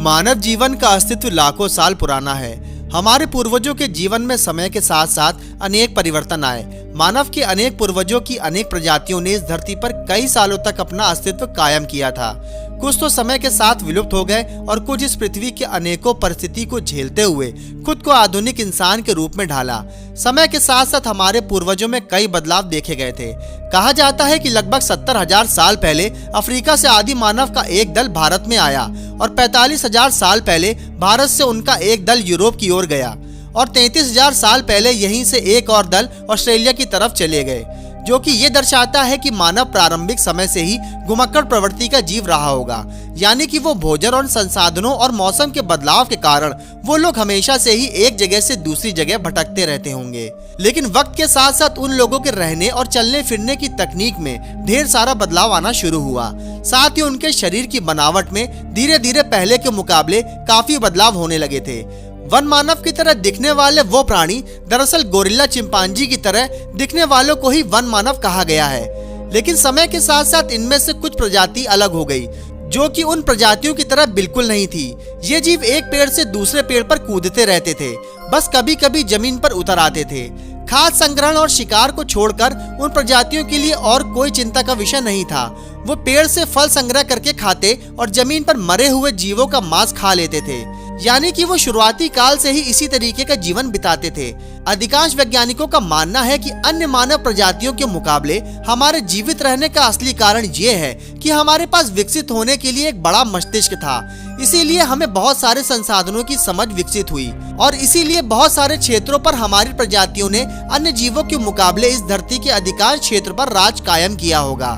मानव जीवन का अस्तित्व लाखों साल पुराना है। हमारे पूर्वजों के जीवन में समय के साथ साथ अनेक परिवर्तन आए। मानव के अनेक पूर्वजों की अनेक प्रजातियों ने इस धरती पर कई सालों तक अपना अस्तित्व कायम किया था। कुछ तो समय के साथ विलुप्त हो गए और कुछ इस पृथ्वी के अनेकों परिस्थिति को झेलते हुए खुद को आधुनिक इंसान के रूप में ढाला। समय के साथ साथ हमारे पूर्वजों में कई बदलाव देखे गए थे। कहा जाता है कि लगभग 70,000 साल पहले अफ्रीका से आदि मानव का एक दल भारत में आया और 45,000 साल पहले भारत से उनका एक दल यूरोप की ओर गया और 33,000 साल पहले यहीं से एक और दल ऑस्ट्रेलिया की तरफ चले गए, जो कि ये दर्शाता है कि मानव प्रारंभिक समय से ही घुमक्कड़ प्रवृत्ति का जीव रहा होगा। यानी कि वो भोजन और संसाधनों और मौसम के बदलाव के कारण वो लोग हमेशा से ही एक जगह से दूसरी जगह भटकते रहते होंगे। लेकिन वक्त के साथ साथ उन लोगों के रहने और चलने फिरने की तकनीक में ढेर सारा बदलाव आना शुरू हुआ। साथ ही उनके शरीर की बनावट में धीरे धीरे पहले के मुकाबले काफी बदलाव होने लगे थे। वन मानव की तरह दिखने वाले वो प्राणी दरअसल गोरिल्ला चिंपांजी की तरह दिखने वालों को ही वन मानव कहा गया है। लेकिन समय के साथ साथ इनमें से कुछ प्रजाति अलग हो गई, जो कि उन प्रजातियों की तरह बिल्कुल नहीं थी। ये जीव एक पेड़ से दूसरे पेड़ पर कूदते रहते थे, बस कभी कभी जमीन पर उतर आते थे। खाद्य संग्रहण और शिकार को छोड़कर उन प्रजातियों के लिए और कोई चिंता का विषय नहीं था। वो पेड़ से फल संग्रह करके खाते और जमीन पर मरे हुए जीवों का मांस खा लेते थे। यानी कि वो शुरुआती काल से ही इसी तरीके का जीवन बिताते थे। अधिकांश वैज्ञानिकों का मानना है कि अन्य मानव प्रजातियों के मुकाबले हमारे जीवित रहने का असली कारण ये है कि हमारे पास विकसित होने के लिए एक बड़ा मस्तिष्क था। इसीलिए हमें बहुत सारे संसाधनों की समझ विकसित हुई और इसीलिए बहुत सारे क्षेत्रों पर हमारी प्रजातियों ने अन्य जीवों के मुकाबले इस धरती के अधिकांश क्षेत्र पर राज कायम किया होगा।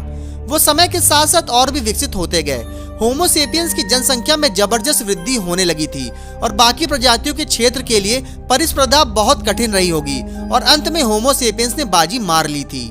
वो समय के साथ साथ और भी विकसित होते गए। होमो सेपियंस की जनसंख्या में जबरदस्त वृद्धि होने लगी थी और बाकी प्रजातियों के क्षेत्र के लिए प्रतिस्पर्धा बहुत कठिन रही होगी और अंत में होमो सेपियंस ने बाजी मार ली थी।